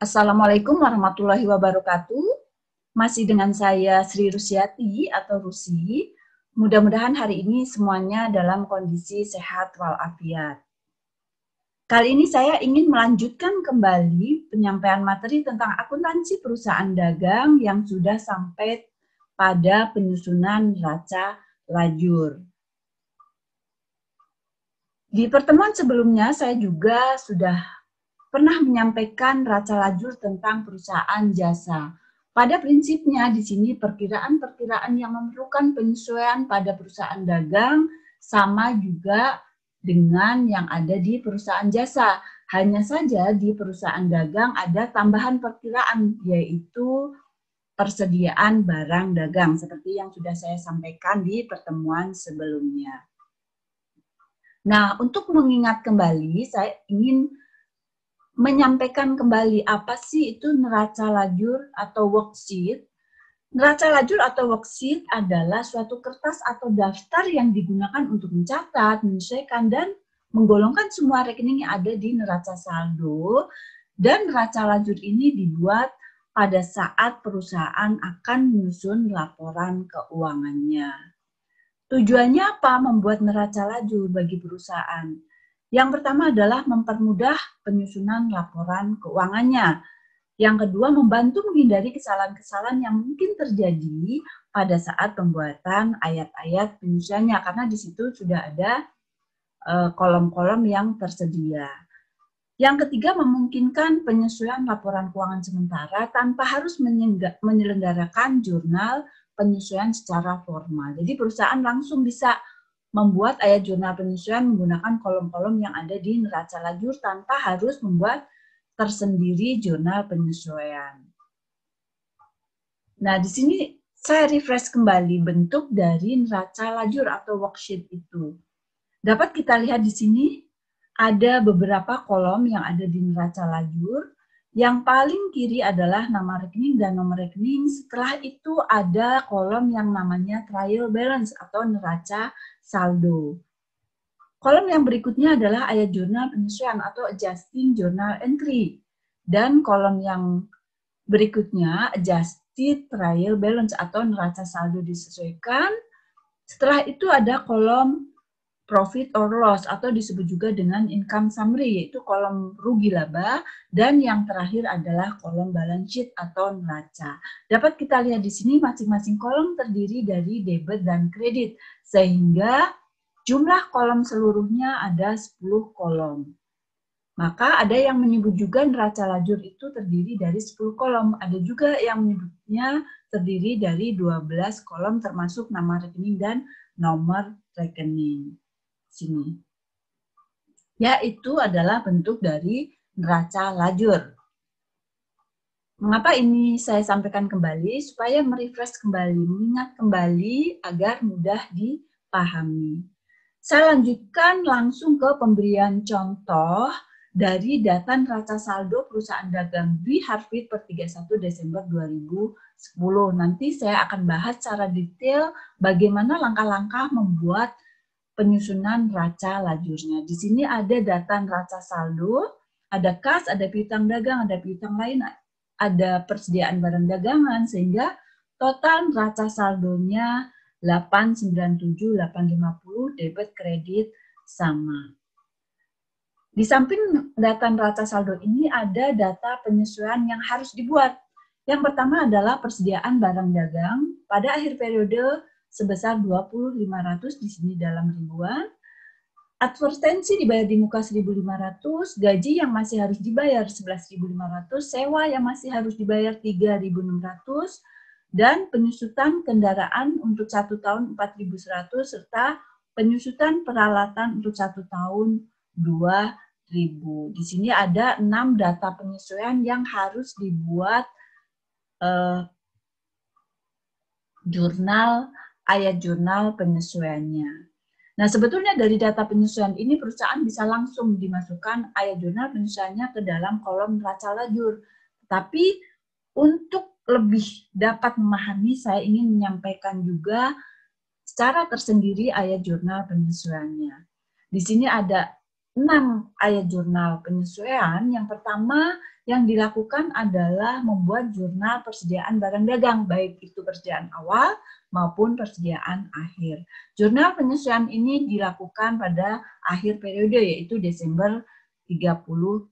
Assalamualaikum warahmatullahi wabarakatuh. Masih dengan saya Sri Rusiati atau Rusi. Mudah-mudahan hari ini semuanya dalam kondisi sehat walafiat. Kali ini saya ingin melanjutkan kembali penyampaian materi tentang akuntansi perusahaan dagang yang sudah sampai pada penyusunan neraca lajur. Di pertemuan sebelumnya saya juga sudah pernah menyampaikan neraca lajur tentang perusahaan jasa. Pada prinsipnya di sini perkiraan-perkiraan yang memerlukan penyesuaian pada perusahaan dagang sama juga dengan yang ada di perusahaan jasa. Hanya saja di perusahaan dagang ada tambahan perkiraan, yaitu persediaan barang dagang seperti yang sudah saya sampaikan di pertemuan sebelumnya. Nah, untuk mengingat kembali, saya ingin menyampaikan kembali apa sih itu neraca lajur atau worksheet. Neraca lajur atau worksheet adalah suatu kertas atau daftar yang digunakan untuk mencatat, menyesuaikan, dan menggolongkan semua rekening yang ada di neraca saldo. Dan neraca lajur ini dibuat pada saat perusahaan akan menyusun laporan keuangannya. Tujuannya apa membuat neraca lajur bagi perusahaan? Yang pertama adalah mempermudah penyusunan laporan keuangannya. Yang kedua, membantu menghindari kesalahan-kesalahan yang mungkin terjadi pada saat pembuatan ayat-ayat penyusunannya, karena di situ sudah ada kolom-kolom yang tersedia. Yang ketiga, memungkinkan penyesuaian laporan keuangan sementara tanpa harus menyelenggarakan jurnal penyesuaian secara formal. Jadi perusahaan langsung bisa membuat ayat jurnal penyesuaian menggunakan kolom-kolom yang ada di neraca lajur tanpa harus membuat tersendiri jurnal penyesuaian. Nah, di sini saya refresh kembali bentuk dari neraca lajur atau worksheet itu. Dapat kita lihat di sini ada beberapa kolom yang ada di neraca lajur. Yang paling kiri adalah nama rekening dan nomor rekening. Setelah itu ada kolom yang namanya trial balance atau neraca saldo. Kolom yang berikutnya adalah ayat jurnal penyesuaian atau adjusting journal entry. Dan kolom yang berikutnya adjusted trial balance atau neraca saldo disesuaikan. Setelah itu ada kolom profit or loss atau disebut juga dengan income summary, yaitu kolom rugi laba, dan yang terakhir adalah kolom balance sheet atau neraca. Dapat kita lihat di sini masing-masing kolom terdiri dari debit dan kredit, sehingga jumlah kolom seluruhnya ada 10 kolom. Maka ada yang menyebut juga neraca lajur itu terdiri dari 10 kolom. Ada juga yang menyebutnya terdiri dari 12 kolom termasuk nama rekening dan nomor rekening. Sini. Yaitu adalah bentuk dari neraca lajur. Mengapa ini saya sampaikan kembali? Supaya merefresh kembali, mengingat kembali agar mudah dipahami. Saya lanjutkan langsung ke pemberian contoh dari data neraca saldo perusahaan dagang Dwi Harvit per 31 Desember 2010. Nanti saya akan bahas secara detail bagaimana langkah-langkah membuat penyusunan neraca lajurnya. Di sini ada data neraca saldo, ada kas, ada piutang dagang, ada piutang lain, ada persediaan barang dagangan, sehingga total neraca saldonya 897, 850, debit kredit sama. Di samping data neraca saldo ini ada data penyesuaian yang harus dibuat. Yang pertama adalah persediaan barang dagang pada akhir periode sebesar 20.500, di sini dalam ribuan. Advertensi dibayar di muka 1.500, gaji yang masih harus dibayar 11.500, sewa yang masih harus dibayar 3.600, dan penyusutan kendaraan untuk 1 tahun 4.100, serta penyusutan peralatan untuk 1 tahun 2.000. Di sini ada 6 data penyesuaian yang harus dibuat ayat jurnal penyesuaiannya. Nah, sebetulnya dari data penyesuaian ini perusahaan bisa langsung dimasukkan ayat jurnal penyesuaiannya ke dalam kolom neraca lajur. Tapi untuk lebih dapat memahami, saya ingin menyampaikan juga secara tersendiri ayat jurnal penyesuaiannya. Di sini ada 6 ayat jurnal penyesuaian. Yang pertama yang dilakukan adalah membuat jurnal persediaan barang dagang, baik itu persediaan awal maupun persediaan akhir. Jurnal penyesuaian ini dilakukan pada akhir periode, yaitu Desember 31.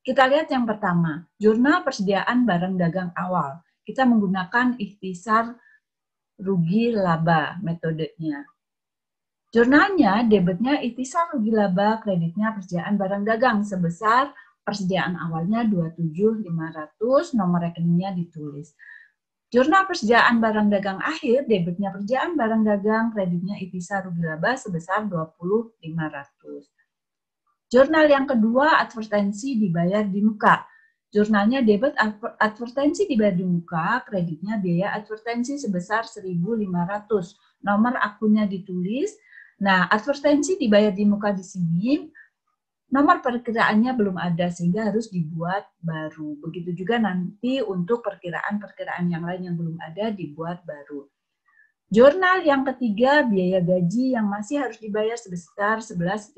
Kita lihat yang pertama, jurnal persediaan barang dagang awal. Kita menggunakan ikhtisar rugi laba metodenya. Jurnalnya, debitnya ikhtisar rugi laba, kreditnya persediaan barang dagang sebesar persediaan awalnya 27.500, nomor rekeningnya ditulis. Jurnal persediaan barang dagang akhir, debitnya persediaan barang dagang, kreditnya ikhtisar rugi laba sebesar 20.500. Jurnal yang kedua, advertensi dibayar di muka. Jurnalnya debit advertensi dibayar di muka, kreditnya biaya advertensi sebesar 1.500. Nomor akunnya ditulis. Nah, advertensi dibayar di muka di sini, nomor perkiraannya belum ada sehingga harus dibuat baru. Begitu juga nanti untuk perkiraan-perkiraan yang lain yang belum ada dibuat baru. Jurnal yang ketiga, biaya gaji yang masih harus dibayar sebesar 11.500.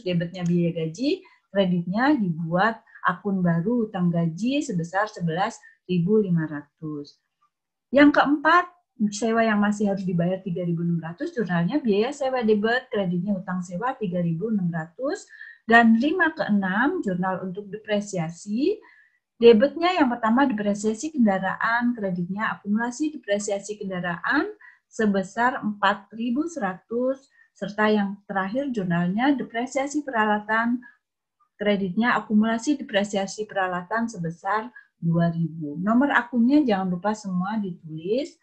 Debitnya biaya gaji, kreditnya dibuat akun baru utang gaji sebesar 11.500. Yang keempat, sewa yang masih harus dibayar 3.600, jurnalnya biaya sewa debit, kreditnya utang sewa 3.600. Dan 5 ke 6, jurnal untuk depresiasi. Debitnya yang pertama depresiasi kendaraan, kreditnya akumulasi depresiasi kendaraan sebesar 4.100, serta yang terakhir jurnalnya depresiasi peralatan, kreditnya akumulasi depresiasi peralatan sebesar 2.000. Nomor akunnya jangan lupa semua ditulis.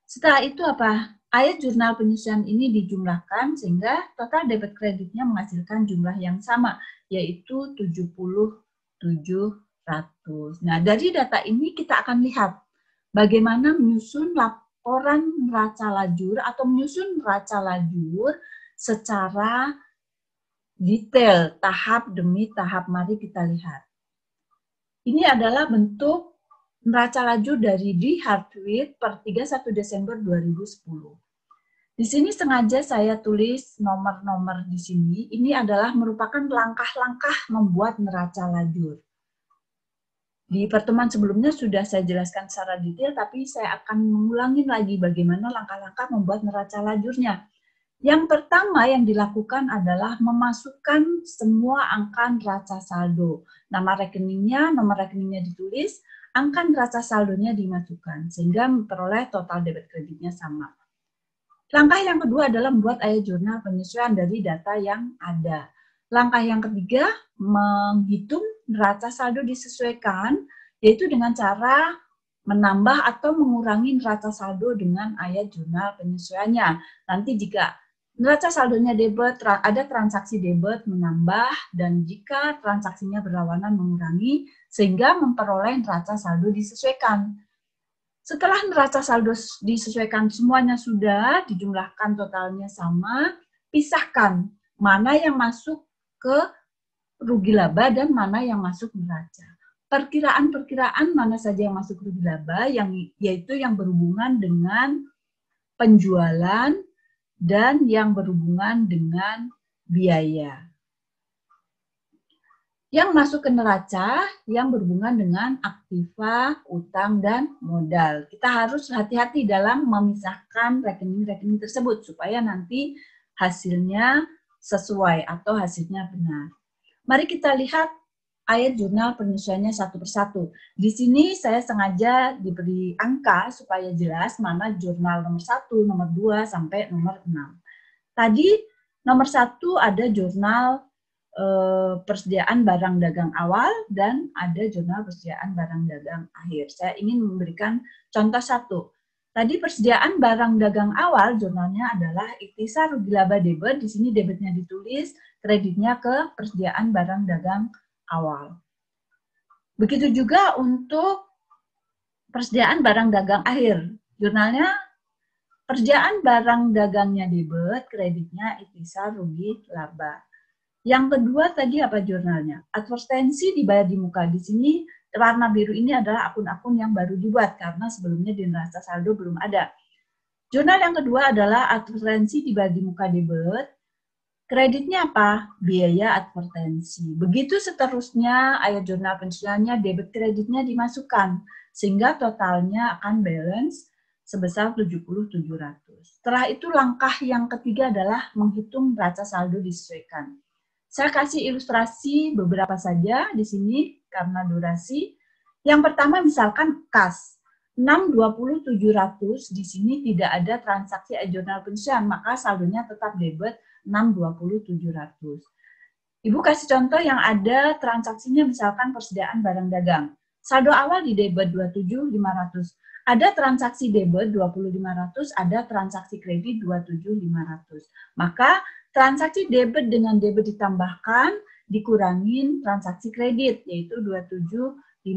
Setelah itu apa? Ayat jurnal penyesuaian ini dijumlahkan sehingga total debit kreditnya menghasilkan jumlah yang sama, yaitu 70.700. Nah, dari data ini kita akan lihat bagaimana menyusun laporan neraca lajur atau menyusun neraca lajur secara detail, tahap demi tahap. Mari kita lihat. Ini adalah bentuk neraca lajur dari D. Hartwig per 31 Desember 2010. Di sini sengaja saya tulis nomor-nomor di sini. Ini adalah merupakan langkah-langkah membuat neraca lajur. Di pertemuan sebelumnya sudah saya jelaskan secara detail, tapi saya akan mengulangi lagi bagaimana langkah-langkah membuat neraca lajurnya. Yang pertama yang dilakukan adalah memasukkan semua angka neraca saldo. Nama rekeningnya, nomor rekeningnya ditulis, angka neraca saldonya dimasukkan, sehingga memperoleh total debit kreditnya sama. Langkah yang kedua adalah membuat ayat jurnal penyesuaian dari data yang ada. Langkah yang ketiga, menghitung neraca saldo disesuaikan, yaitu dengan cara menambah atau mengurangi neraca saldo dengan ayat jurnal penyesuaiannya. Nanti jika neraca saldonya debit, ada transaksi debit menambah, dan jika transaksinya berlawanan mengurangi, sehingga memperoleh neraca saldo disesuaikan. Setelah neraca saldo disesuaikan semuanya sudah, dijumlahkan totalnya sama, pisahkan mana yang masuk ke rugi laba dan mana yang masuk neraca. Perkiraan-perkiraan mana saja yang masuk rugi laba, yaitu yang berhubungan dengan penjualan dan yang berhubungan dengan biaya. Yang masuk ke neraca yang berhubungan dengan aktiva, utang, dan modal. Kita harus hati-hati dalam memisahkan rekening-rekening tersebut supaya nanti hasilnya sesuai atau hasilnya benar. Mari kita lihat ayat jurnal penyesuaiannya satu persatu. Di sini saya sengaja diberi angka supaya jelas mana jurnal nomor 1, nomor 2, sampai nomor 6. Tadi nomor 1 ada jurnal persediaan barang dagang awal dan ada jurnal persediaan barang dagang akhir. Saya ingin memberikan contoh satu. Tadi persediaan barang dagang awal jurnalnya adalah ikhtisar rugi laba debit. Di sini debitnya ditulis, kreditnya ke persediaan barang dagang awal. Begitu juga untuk persediaan barang dagang akhir. Jurnalnya persediaan barang dagangnya debit, kreditnya ikhtisar rugi laba. Yang kedua tadi apa jurnalnya? Advertensi dibayar di muka. Di sini warna biru ini adalah akun-akun yang baru dibuat karena sebelumnya di neraca saldo belum ada. Jurnal yang kedua adalah advertensi dibayar di muka debit. Kreditnya apa? Biaya advertensi. Begitu seterusnya ayat jurnal pensiunannya, debit kreditnya dimasukkan, sehingga totalnya akan balance sebesar 70.700. Setelah itu langkah yang ketiga adalah menghitung neraca saldo disesuaikan. Saya kasih ilustrasi beberapa saja di sini karena durasi. Yang pertama misalkan kas 620.700, di sini tidak ada transaksi jurnal pensiun, maka saldonya tetap debit 620.700. Ibu kasih contoh yang ada transaksinya misalkan persediaan barang dagang. Saldo awal di debit 27.500. Ada transaksi debit 20.500, ada transaksi kredit 27.500. Maka transaksi debit dengan debit ditambahkan, dikurangin transaksi kredit, yaitu 27.500.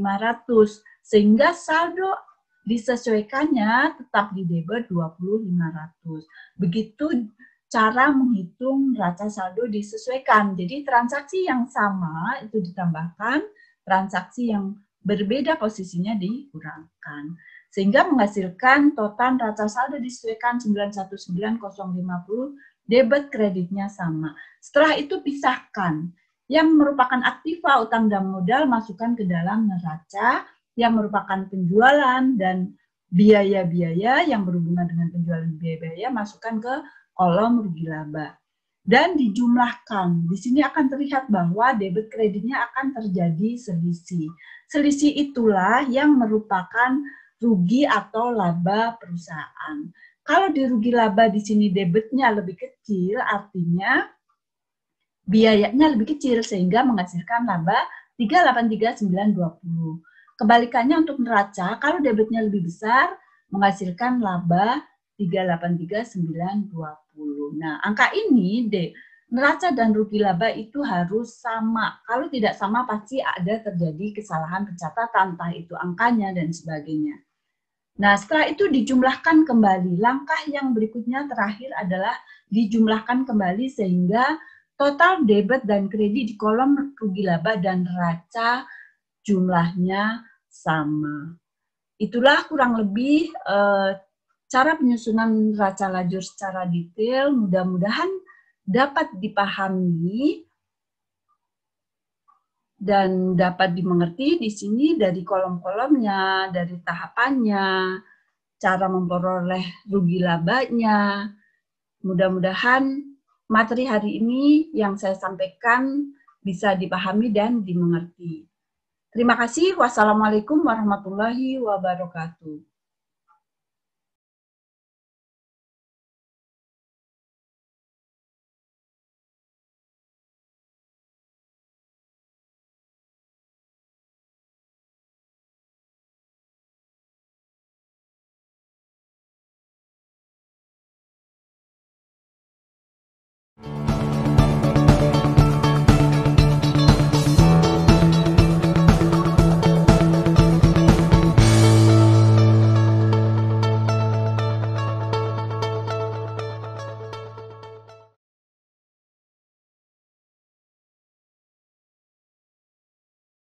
Sehingga saldo disesuaikannya tetap di debit 20.500. Begitu cara menghitung neraca saldo disesuaikan. Jadi transaksi yang sama itu ditambahkan, transaksi yang berbeda posisinya dikurangkan. Sehingga menghasilkan total neraca saldo disesuaikan 919.050, debit kreditnya sama. Setelah itu pisahkan. Yang merupakan aktiva utang dan modal masukkan ke dalam neraca, yang merupakan penjualan dan biaya-biaya yang berhubungan dengan penjualan biaya-biaya masukkan ke kolom rugi laba. Dan dijumlahkan. Di sini akan terlihat bahwa debit kreditnya akan terjadi selisih. Selisih itulah yang merupakan rugi atau laba perusahaan. Kalau di rugi laba di sini debitnya lebih kecil, artinya biayanya lebih kecil sehingga menghasilkan laba 383.920. Kebalikannya untuk neraca, kalau debitnya lebih besar menghasilkan laba 383.920. Nah, angka ini neraca dan rugi laba itu harus sama. Kalau tidak sama pasti ada terjadi kesalahan pencatatan, entah itu angkanya dan sebagainya. Nah, setelah itu dijumlahkan kembali. Langkah yang berikutnya terakhir adalah dijumlahkan kembali sehingga total debit dan kredit di kolom rugi laba dan neraca jumlahnya sama. Itulah kurang lebih cara penyusunan neraca lajur secara detail. Mudah-mudahan dapat dipahami dan dapat dimengerti di sini dari kolom-kolomnya, dari tahapannya, cara memperoleh rugi labanya. Mudah-mudahan materi hari ini yang saya sampaikan bisa dipahami dan dimengerti. Terima kasih. Wassalamualaikum warahmatullahi wabarakatuh.